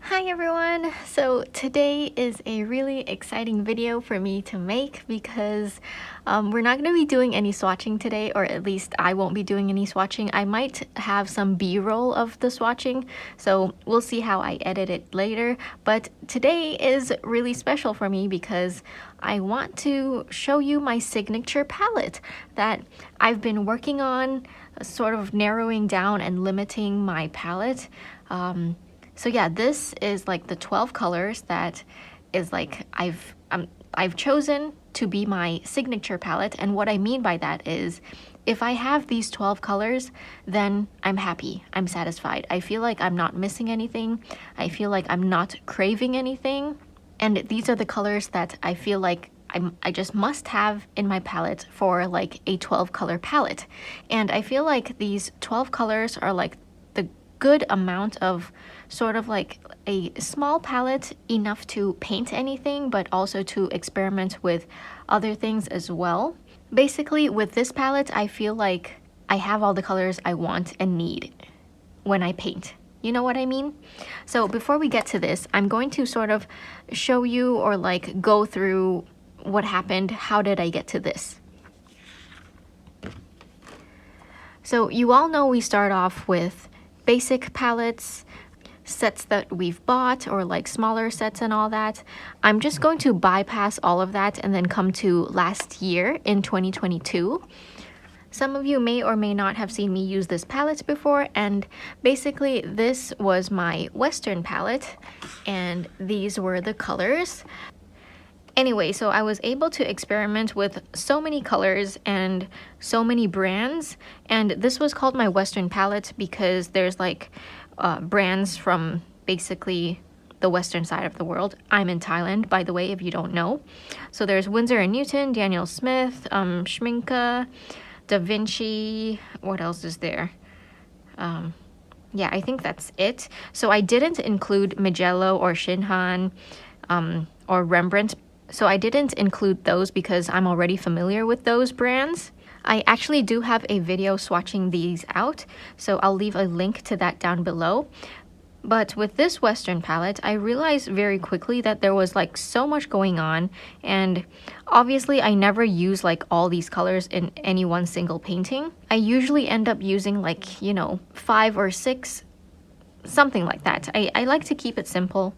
Hi everyone! So today is a really exciting video for me to make because we're not going to be doing any swatching today, or at least I won't be doing any swatching. I might have some b-roll of the swatching, so we'll see how I edit it later. But today is really special for me because I want to show you my signature palette that I've been working on, sort of narrowing down and limiting my palette. So yeah, this is like the 12 colors that is like I've chosen to be my signature palette. And what I mean by that is if I have these 12 colors, then I'm happy, I'm satisfied. I feel like I'm not missing anything. I feel like I'm not craving anything. And these are the colors that I feel like I just must have in my palette for like a 12 color palette. And I feel like these 12 colors are like the good amount of sort of like a small palette, enough to paint anything, but also to experiment with other things as well. Basically, with this palette, I feel like I have all the colors I want and need when I paint. You know what I mean? So before we get to this, I'm going to sort of show you or like go through what happened. How did I get to this? So you all know we start off with basic palettes, sets that we've bought, or like smaller sets and all that. I'm just going to bypass all of that and then come to last year in 2022. Some of you may or may not have seen me use this palette before, and basically this was my Western palette and these were the colors. Anyway, so I was able to experiment with so many colors and so many brands, and this was called my Western palette because there's like brands from basically the western side of the world. I'm in Thailand, by the way, if you don't know. So there's Winsor&Newton, Daniel Smith, Schminke, Da Vinci. What else is there? Yeah, I think that's it. So I didn't include Magello or Shinhan or Rembrandt. So I didn't include those because I'm already familiar with those brands. I actually do have a video swatching these out, so I'll leave a link to that down below. But with this Western palette, I realized very quickly that there was like so much going on, and obviously I never use like all these colors in any one single painting. I usually end up using like, you know, 5 or 6, something like that. I like to keep it simple.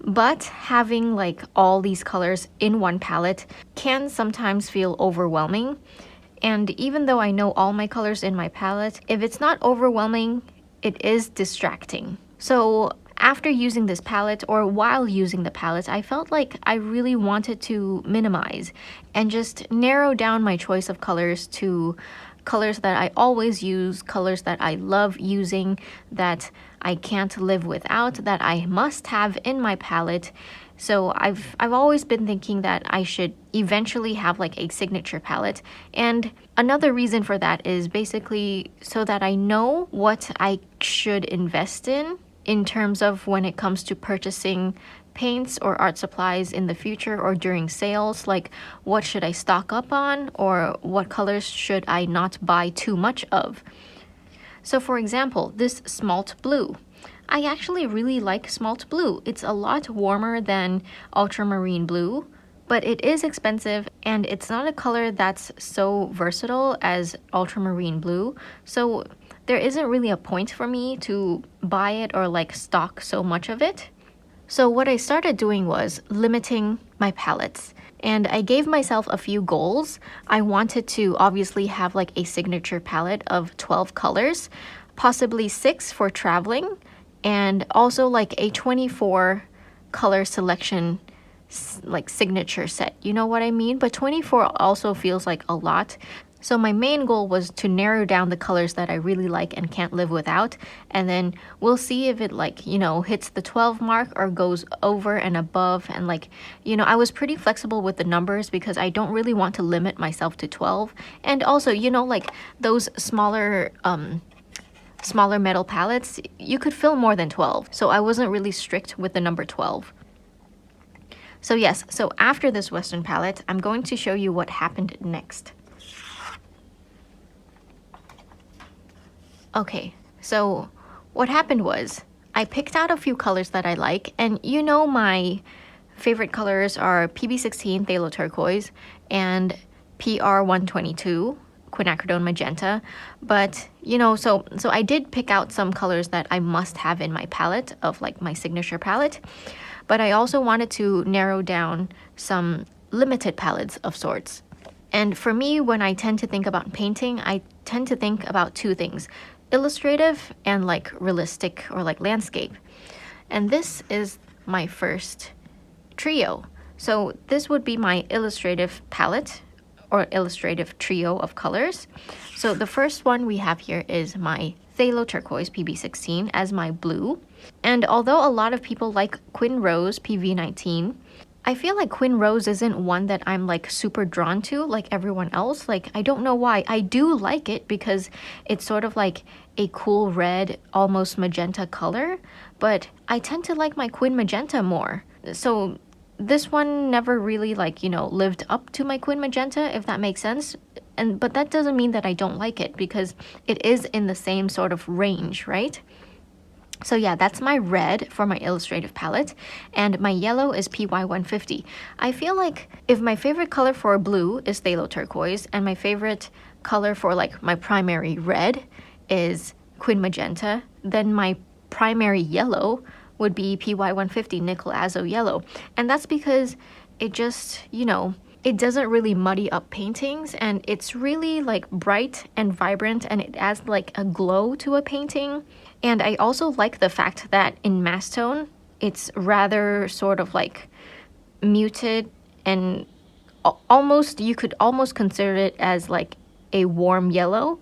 But having like all these colors in one palette can sometimes feel overwhelming. And even though I know all my colors in my palette, if it's not overwhelming, it is distracting. So after using this palette, or while using the palette, I felt like I really wanted to minimize and just narrow down my choice of colors to colors that I always use, colors that I love using, that I can't live without, that I must have in my palette. So I've always been thinking that I should eventually have like a signature palette. And another reason for that is basically so that I know what I should invest in terms of when it comes to purchasing paints or art supplies in the future or during sales. Like, what should I stock up on, or what colors should I not buy too much of? So for example, this smalt blue. I actually really like smalt blue. It's a lot warmer than ultramarine blue, but it is expensive and it's not a color that's so versatile as ultramarine blue. So there isn't really a point for me to buy it or like stock so much of it. So what I started doing was limiting my palettes. And I gave myself a few goals. I wanted to obviously have like a signature palette of 12 colors, possibly 6 for traveling, and also like a 24 color selection like signature set. You know what I mean? But 24 also feels like a lot. So my main goal was to narrow down the colors that I really like and can't live without, and then we'll see if it like, you know, hits the 12 mark or goes over and above. And like, you know, I was pretty flexible with the numbers because I don't really want to limit myself to 12. And also, you know, like those smaller metal palettes, you could fill more than 12. So I wasn't really strict with the number 12. So yes, so after this Western palette, I'm going to show you what happened next. Okay, so what happened was I picked out a few colors that I like, and you know my favorite colors are PB16 Phthalo Turquoise and PR122 Quinacridone Magenta. But you know, so I did pick out some colors that I must have in my palette, of like my signature palette, but I also wanted to narrow down some limited palettes of sorts. And for me, when I tend to think about painting, I tend to think about two things: illustrative and like realistic or like landscape. And this is my first trio. So this would be my illustrative palette or illustrative trio of colors. So the first one we have here is my Phthalo Turquoise PB16 as my blue. And although a lot of people like Quin Rose PV19, I feel like Quin Rose isn't one that I'm like super drawn to like everyone else. Like, I don't know why. I do like it because it's sort of like a cool red, almost magenta color, but I tend to like my Quin Magenta more. So this one never really like, you know, lived up to my Quin Magenta, if that makes sense. But that doesn't mean that I don't like it, because it is in the same sort of range, right? So yeah, that's my red for my illustrative palette, and my yellow is PY150. I feel like if my favorite color for blue is Phthalo Turquoise, and my favorite color for like my primary red is Quin Magenta, then my primary yellow would be PY150 Nickel Azo Yellow. And that's because it just, you know, it doesn't really muddy up paintings, and it's really like bright and vibrant, and it adds like a glow to a painting. And I also like the fact that in mass tone, it's rather sort of like muted, and almost, you could almost consider it as like a warm yellow,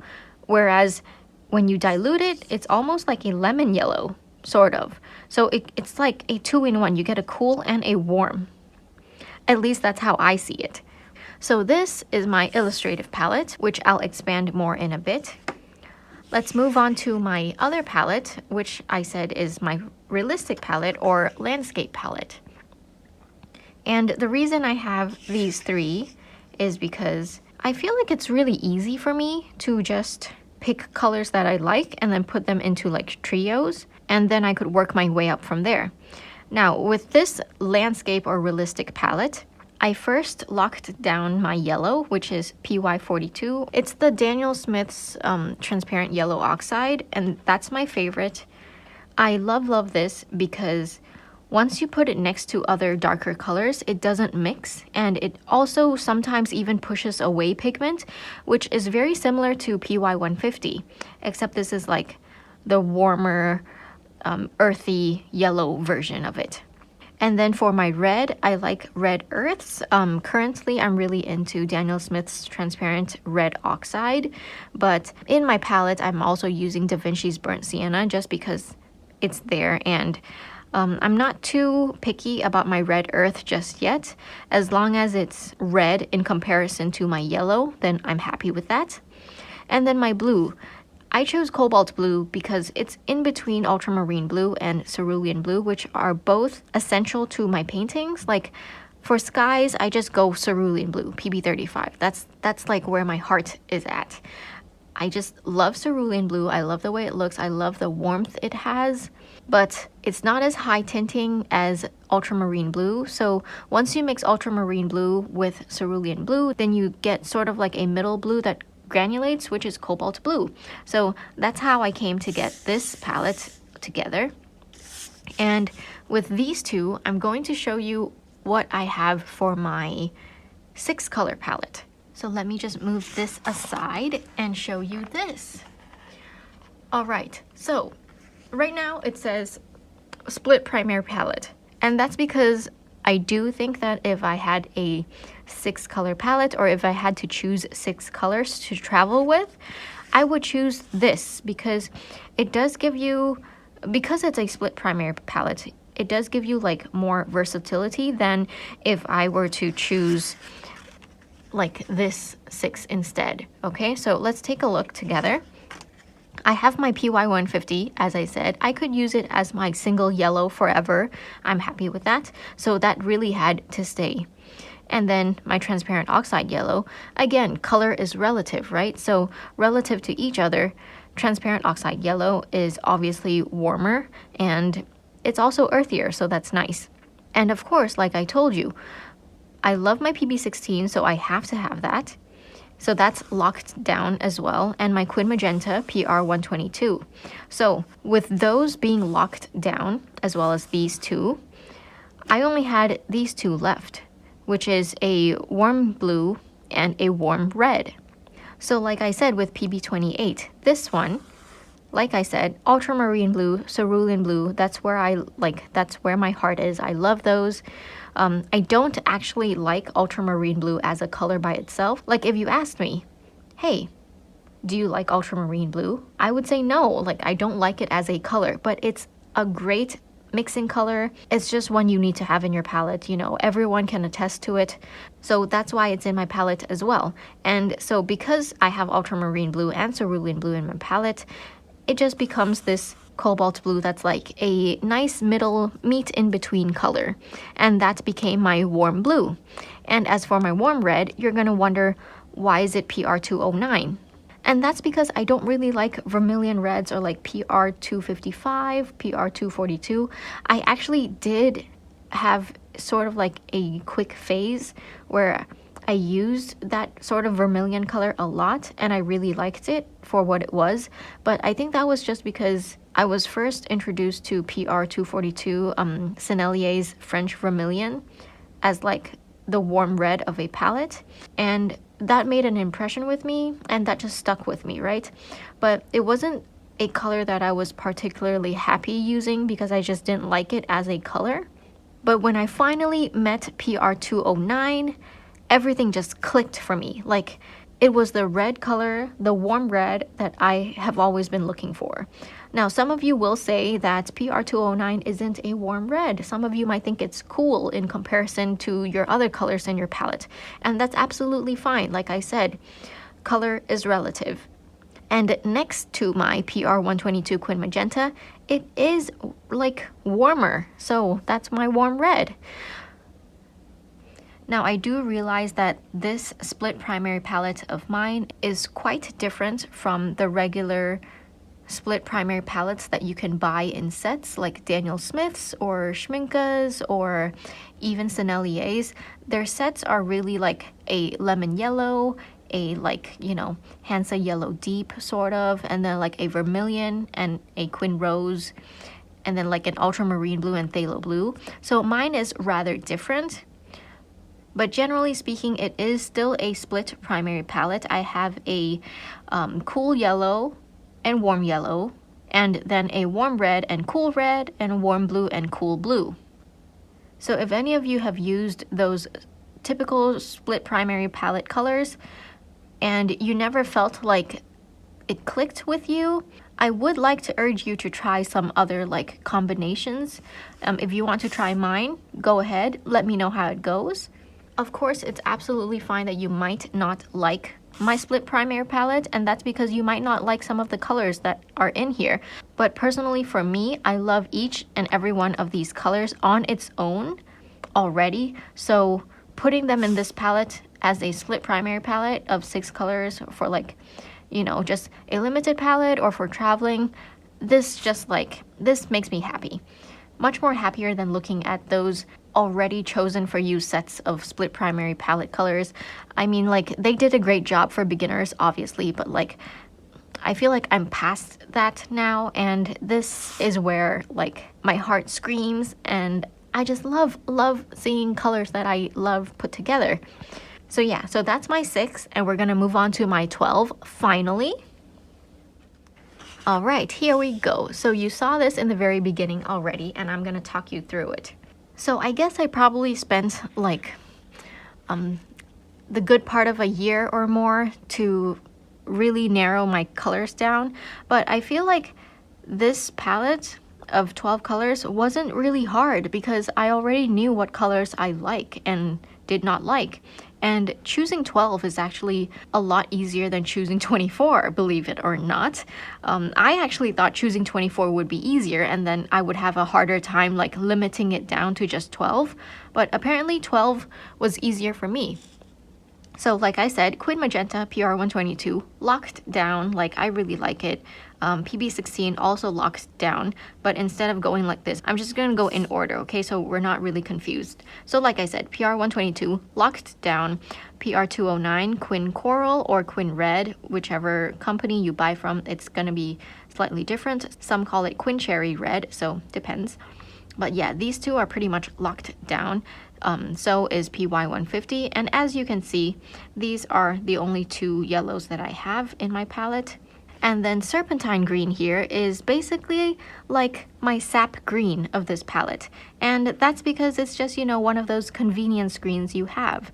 whereas when you dilute it, it's almost like a lemon yellow, sort of. So it's like a two-in-one. You get a cool and a warm. At least that's how I see it. So this is my illustrative palette, which I'll expand more in a bit. Let's move on to my other palette, which I said is my realistic palette or landscape palette. And the reason I have these three is because I feel like it's really easy for me to just pick colors that I like and then put them into like trios, and then I could work my way up from there. Now, with this landscape or realistic palette, I first locked down my yellow, which is PY42. It's the Daniel Smith's transparent yellow oxide, and that's my favorite. I love this because once you put it next to other darker colors, it doesn't mix, and it also sometimes even pushes away pigment, which is very similar to PY150, except this is like the warmer, earthy yellow version of it. And then for my red, I like red earths. Currently, I'm really into Daniel Smith's transparent red oxide, but in my palette, I'm also using Da Vinci's burnt sienna just because it's there, and I'm not too picky about my red earth just yet. As long as it's red in comparison to my yellow, then I'm happy with that. And then my blue. I chose cobalt blue because it's in between ultramarine blue and cerulean blue, which are both essential to my paintings. Like for skies, I just go cerulean blue, PB35. That's like where my heart is at. I just love cerulean blue. I love the way it looks. I love the warmth it has, but it's not as high tinting as ultramarine blue. So once you mix ultramarine blue with cerulean blue, then you get sort of like a middle blue that granulates, which is cobalt blue. So that's how I came to get this palette together. And with these two, I'm going to show you what I have for my 6-color palette. So let me just move this aside and show you this. All right, so right now it says split primary palette, and that's because I do think that if I had a 6-color palette, or if I had to choose 6 colors to travel with, I would choose this because it does give you, because it's a split primary palette, it does give you like more versatility than if I were to choose like this 6 instead. Okay, so let's take a look together. I have my PY150, as I said. I could use it as my single yellow forever. I'm happy with that. So that really had to stay. And then my transparent oxide yellow. Again, color is relative, right? So relative to each other, transparent oxide yellow is obviously warmer and it's also earthier, so that's nice. And of course, like I told you, I love my PB16, so I have to have that. So that's locked down as well, and my Quin Magenta PR122. So with those being locked down, as well as these two, I only had these two left, which is a warm blue and a warm red. So like I said with PB28, this one, like I said, ultramarine blue, cerulean blue, that's where that's where my heart is. I love those. I don't actually like ultramarine blue as a color by itself. Like if you asked me, hey, do you like ultramarine blue? I would say no, like I don't like it as a color, but it's a great mixing color. It's just one you need to have in your palette, you know, everyone can attest to it. So that's why it's in my palette as well. And so because I have ultramarine blue and cerulean blue in my palette, it just becomes this cobalt blue that's like a nice middle meet in between color, and that became my warm blue. And as for my warm red, you're gonna wonder, why is it PR209? And that's because I don't really like vermilion reds or like PR255, PR242. I actually did have sort of like a quick phase where I used that sort of vermilion color a lot and I really liked it for what it was, but I think that was just because I was first introduced to PR242 Sennelier's French Vermilion as like the warm red of a palette, and that made an impression with me and that just stuck with me, right? But it wasn't a color that I was particularly happy using because I just didn't like it as a color. But when I finally met PR209, everything just clicked for me. Like it was the red color, the warm red that I have always been looking for. Now, some of you will say that PR209 isn't a warm red. Some of you might think it's cool in comparison to your other colors in your palette. And that's absolutely fine. Like I said, color is relative. And next to my PR122 Quin Magenta, it is like warmer. So that's my warm red. Now, I do realize that this split primary palette of mine is quite different from the regular split primary palettes that you can buy in sets like Daniel Smith's or Schminke's or even Sennelier's. Their sets are really like a lemon yellow, a like, you know, Hansa yellow deep sort of, and then like a vermilion and a Quin rose, and then like an ultramarine blue and phthalo blue. So mine is rather different. But generally speaking, it is still a split primary palette. I have a cool yellow and warm yellow, and then a warm red and cool red, and warm blue and cool blue. So if any of you have used those typical split primary palette colors and you never felt like it clicked with you, I would like to urge you to try some other like combinations. If you want to try mine, go ahead, let me know how it goes. Of course, it's absolutely fine that you might not like my split primary palette, and that's because you might not like some of the colors that are in here. But personally for me, I love each and every one of these colors on its own already. So putting them in this palette as a split primary palette of 6 colors for like, you know, just a limited palette or for traveling, this makes me happy. Much more happier than looking at those already chosen for you sets of split primary palette colors. I mean, like, they did a great job for beginners, obviously, but like, I feel like I'm past that now, and this is where like my heart screams, and I just love seeing colors that I love put together. So yeah, so that's my 6, and we're gonna move on to my 12 finally. All right, here we go. So you saw this in the very beginning already, and I'm gonna talk you through it. So I guess I probably spent like the good part of a year or more to really narrow my colors down, but I feel like this palette of 12 colors wasn't really hard because I already knew what colors I like and did not like. And choosing 12 is actually a lot easier than choosing 24, believe it or not. I actually thought choosing 24 would be easier and then I would have a harder time like limiting it down to just 12. But apparently 12 was easier for me. So like I said, Quin Magenta PR122 locked down, like I really like it. PB16 also locked down, but instead of going like this, I'm just gonna go in order, okay? So we're not really confused. So like I said, PR122 locked down, PR209 Quin Coral or Quin Red, whichever company you buy from, it's gonna be slightly different. Some call it Quin Cherry Red, so depends. But yeah, these two are pretty much locked down. So is PY150, and as you can see, these are the only two yellows that I have in my palette. And then Serpentine Green here is basically like my sap green of this palette. And that's because it's just, you know, one of those convenience greens you have.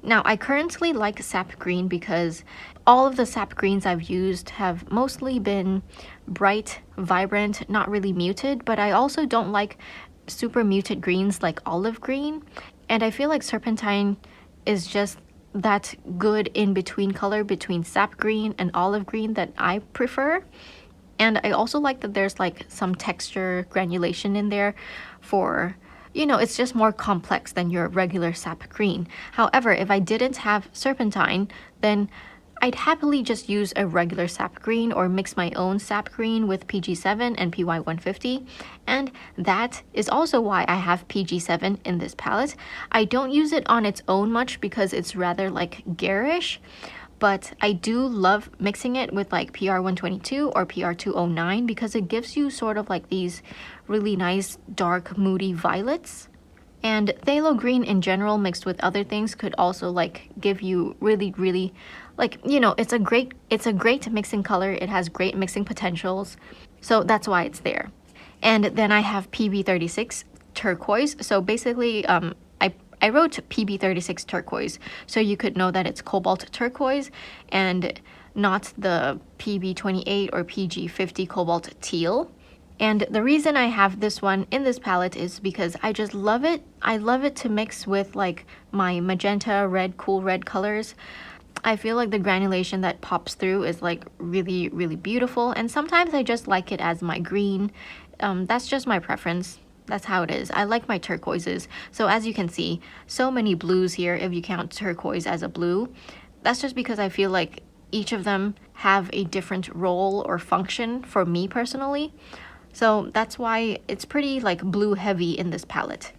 Now, I currently like sap green because all of the sap greens I've used have mostly been bright, vibrant, not really muted, but I also don't like super muted greens like olive green. And I feel like Serpentine is just that good in-between color between sap green and olive green that I prefer. And I also like that there's like some texture granulation in there for, you know, it's just more complex than your regular sap green. However, if I didn't have Serpentine, then I'd happily just use a regular sap green or mix my own sap green with PG7 and PY150, and that is also why I have PG7 in this palette. I don't use it on its own much because it's rather like garish, but I do love mixing it with like PR122 or PR209 because it gives you sort of like these really nice dark moody violets. And phthalo green in general mixed with other things could also like give you really like, you know, it's a great mixing color. It has great mixing potentials. So that's why it's there. And then I have PB36 Turquoise. So basically I wrote PB36 Turquoise so you could know that it's cobalt turquoise and not the PB28 or PG50 cobalt teal. And the reason I have this one in this palette is because I just love it. I love it to mix with like my magenta, red, cool red colors. I feel like the granulation that pops through is like really beautiful, and sometimes I just like it as my green. That's just my preference. That's how it is. I like my turquoises. So as you can see, so many blues here if you count turquoise as a blue. That's just because I feel like each of them have a different role or function for me personally. So that's why it's pretty like blue heavy in this palette.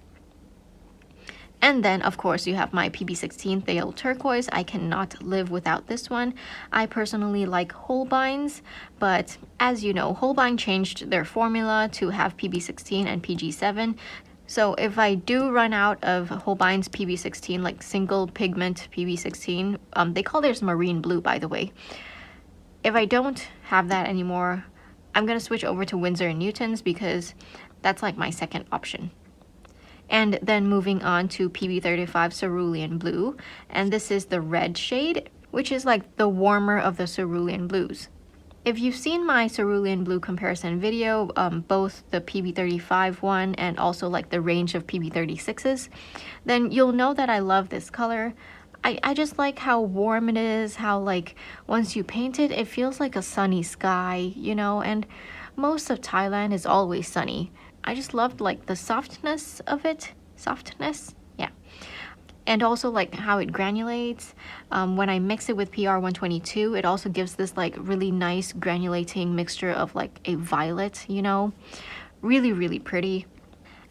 And then of course you have my PB16 Phthalo Turquoise. I cannot live without this one. I personally like Holbein's, but as you know, Holbein changed their formula to have PB16 and PG7. So if I do run out of Holbein's PB16, like single pigment PB16, they call theirs marine blue, by the way. If I don't have that anymore, I'm gonna switch over to Winsor&Newton's because that's like my second option. And then moving on to PB35 Cerulean Blue, and this is the red shade, which is like the warmer of the Cerulean Blues. If you've seen my Cerulean Blue comparison video, both the PB35 one and also like the range of PB36s, then you'll know that I love this color. I just like how warm it is, how like once you paint it, it feels like a sunny sky, you know, and most of Thailand is always sunny. I just loved like the softness of it. Yeah. And also like how it granulates. When I mix it with PR122, it also gives this like really nice granulating mixture of like a violet, you know, really pretty.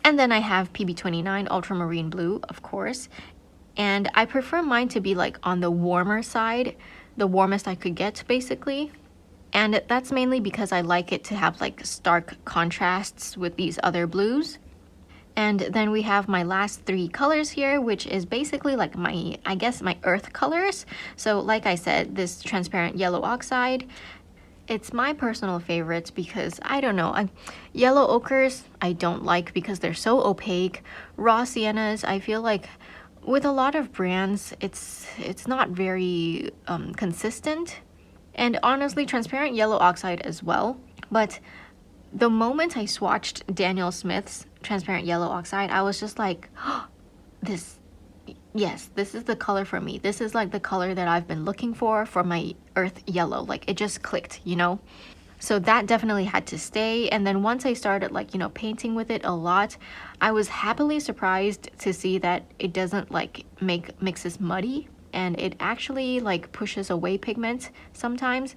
And then I have PB29 Ultramarine Blue, of course. And I prefer mine to be like on the warmer side, the warmest I could get basically. And that's mainly because I like it to have like stark contrasts with these other blues. And then we have my last three colors here, which is basically like my, I guess, my earth colors. So like I said, this transparent yellow oxide, it's my personal favorite because I don't know, yellow ochres I don't like because they're so opaque. Raw siennas, I feel like with a lot of brands, it's not very consistent. And honestly, transparent yellow oxide as well. But the moment I swatched Daniel Smith's transparent yellow oxide, I was just like, oh, this is the color for me. This is like the color that I've been looking for my earth yellow. Like it just clicked, you know? So that definitely had to stay. And then once I started like, you know, painting with it a lot, I was happily surprised to see that it doesn't like make mixes muddy. and it actually like pushes away pigment sometimes.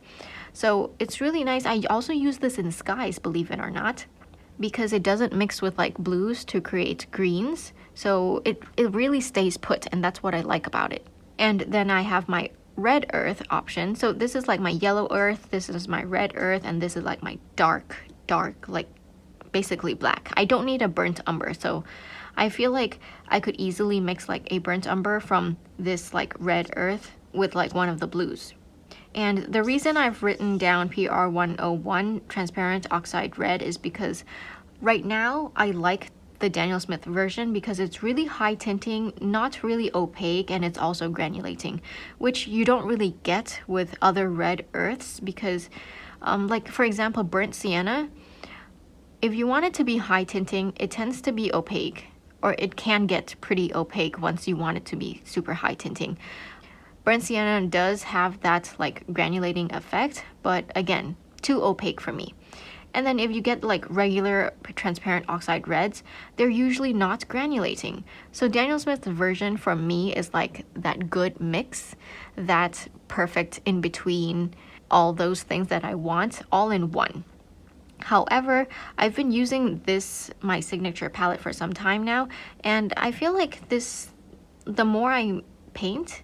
So it's really nice. I also use this in skies, believe it or not, because it doesn't mix with like blues to create greens. So it really stays put, and that's what I like about it. And then I have my red earth option. So this is like my yellow earth, this is my red earth, and this is like my dark, like basically black. I don't need a burnt umber, so I feel like I could easily mix like a burnt umber from this like red earth with like one of the blues. And the reason I've written down PR101 transparent oxide red is because right now I like the Daniel Smith version because it's really high tinting, not really opaque, and it's also granulating, which you don't really get with other red earths because like for example burnt sienna, if you want it to be high tinting, it tends to be opaque, or it can get pretty opaque once you want it to be super high tinting. Burnt sienna does have that like granulating effect, but again, too opaque for me. And then if you get like regular transparent oxide reds, they're usually not granulating. So Daniel Smith's version for me is like that good mix, that perfect in between all those things that I want all in one. However, I've been using this, my signature palette, for some time now, and I feel like this, the more I paint,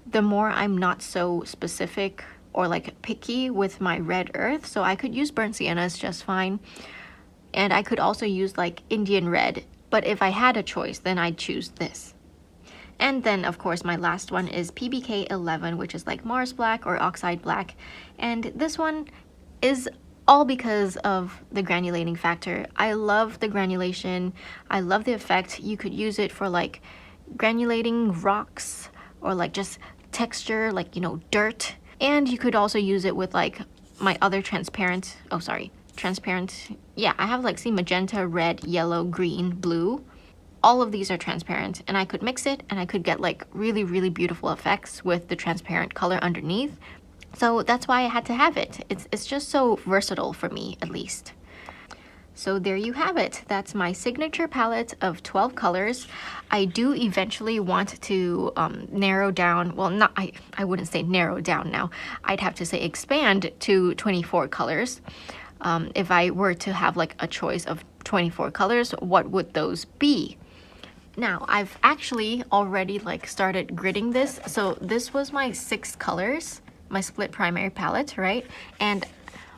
the more I'm not so specific or like picky with my red earth. So I could use burnt siennas just fine, and I could also use like Indian red, but if I had a choice, then I'd choose this. And then of course my last one is PBK11, which is like Mars black or oxide black, and this one is all because of the granulating factor. I love the granulation, I love the effect. You could use it for like granulating rocks or like just texture, like, you know, dirt. And you could also use it with like my other transparent, yeah, I have like, see, magenta, red, yellow, green, blue. All of these are transparent, and I could mix it and I could get like really, really beautiful effects with the transparent color underneath. So that's why I had to have it. It's just so versatile for me, at least. So there you have it. That's my signature palette of 12 colors. I do eventually want to narrow down, well, not, I wouldn't say narrow down now. I'd have to say expand to 24 colors. If I were to have like a choice of 24 colors, what would those be? Now, I've actually already like started gridding this. So this was my 6 colors, my split primary palette, right? And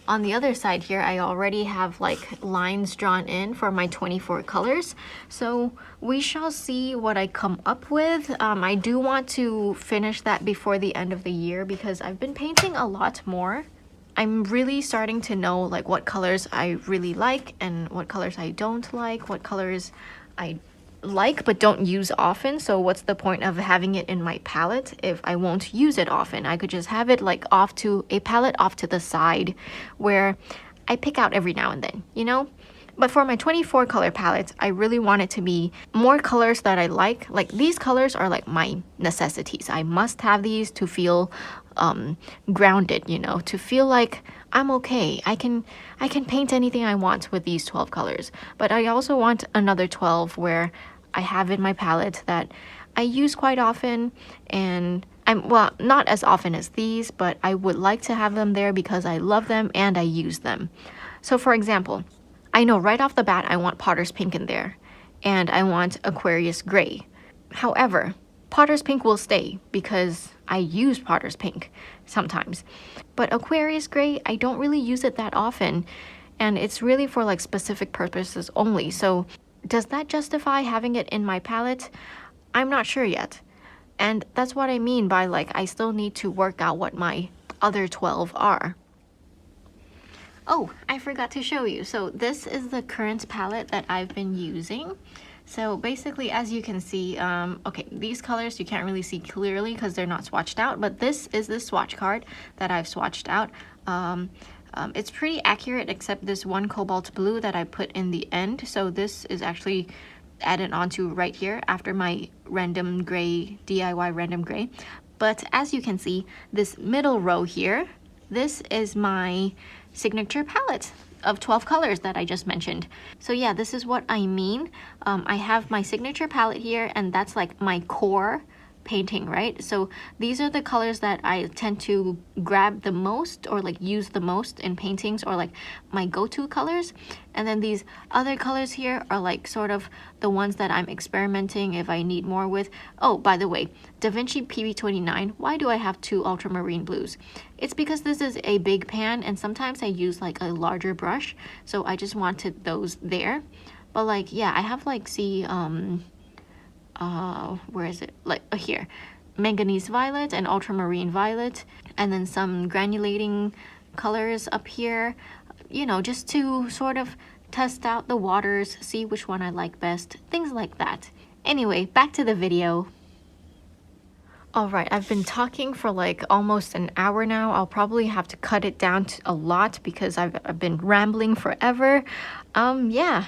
on the other side here, I already have like lines drawn in for my 24 colors. So we shall see what I come up with. I do want to finish that before the end of the year because I've been painting a lot more. I'm really starting to know like what colors I really like and what colors I don't like, what colors I like but don't use often. So what's the point of having it in my palette if I won't use it often? I could just have it like off to a palette off to the side where I pick out every now and then, you know? But for my 24 color palette, I really want it to be more colors that I like. Like these colors are like my necessities. I must have these to feel grounded, you know, to feel like I'm okay. I can paint anything I want with these 12 colors. But I also want another 12 where I have in my palette that I use quite often, and well, not as often as these, but I would like to have them there because I love them and I use them. So for example, I know right off the bat I want Potter's Pink in there, and I want Aquarius Gray. However, Potter's Pink will stay because I use Potter's Pink sometimes. But Aquarius Gray, I don't really use it that often, and it's really for like specific purposes only. So does that justify having it in my palette? I'm not sure yet. And that's what I mean by like I still need to work out what my other 12 are. Oh, I forgot to show you. So this is the current palette that I've been using. So basically, as you can see, okay, these colors you can't really see clearly because they're not swatched out, but this is the swatch card that I've swatched out. It's pretty accurate except this one cobalt blue that I put in the end. So this is actually added onto right here after my random gray, DIY random gray. But as you can see, this middle row here, this is my signature palette of 12 colors that I just mentioned. So yeah, this is what I mean. I have my signature palette here, and that's like my core painting, right? So these are the colors that I tend to grab the most or like use the most in paintings, or like my go-to colors. And then these other colors here are like sort of the ones that I'm experimenting if I need more with. Oh, by the way, Da Vinci PB29, why do I have two ultramarine blues? It's because this is a big pan and sometimes I use like a larger brush, so I just wanted those there. But like, yeah, I have like, see, where is it? Like here, manganese violet and ultramarine violet, and then some granulating colors up here, you know, just to sort of test out the waters, see which one I like best, things like that. Anyway, back to the video. Alright, I've been talking for like almost an hour now. I'll probably have to cut it down to a lot because I've been rambling forever. Yeah.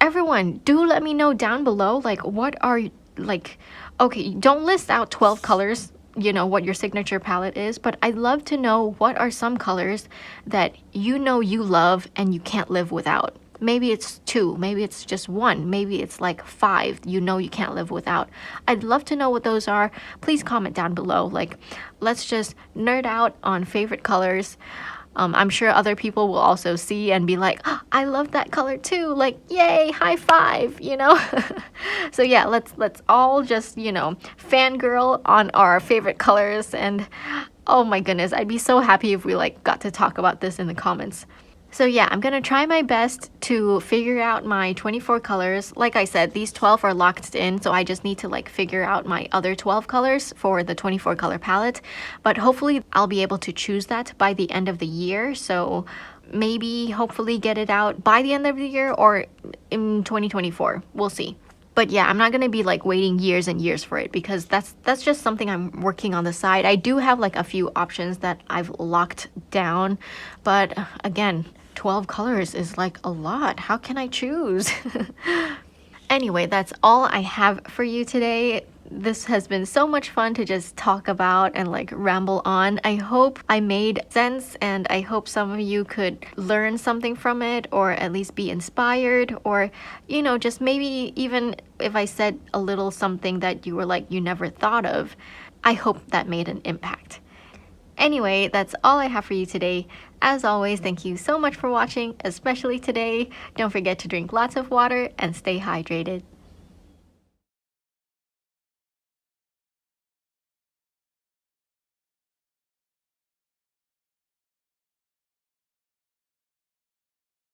Everyone, do let me know down below, like, what are, like, okay, don't list out 12 colors, you know, what your signature palette is, but I'd love to know what are some colors that you know you love and you can't live without. Maybe it's 2, maybe it's just 1, maybe it's like 5 you know you can't live without. I'd love to know what those are. Please comment down below. Like, let's just nerd out on favorite colors. I'm sure other people will also see and be like, oh, I love that color too, like, yay, high five, you know? So yeah, let's all just, you know, fangirl on our favorite colors. And oh my goodness, I'd be so happy if we like got to talk about this in the comments. So yeah, I'm gonna try my best to figure out my 24 colors. Like I said, these 12 are locked in, so I just need to like figure out my other 12 colors for the 24 color palette. But hopefully I'll be able to choose that by the end of the year. So maybe hopefully get it out by the end of the year or in 2024. We'll see. But yeah, I'm not gonna be like waiting years and years for it because that's just something I'm working on the side. I do have like a few options that I've locked down, but again, 12 colors is like a lot. How can I choose? Anyway, that's all I have for you today. This has been so much fun to just talk about and like ramble on. I hope I made sense and I hope some of you could learn something from it or at least be inspired, or, you know, just maybe even if I said a little something that you were like, you never thought of, I hope that made an impact. Anyway, that's all I have for you today. As always, thank you so much for watching, especially today. Don't forget to drink lots of water and stay hydrated.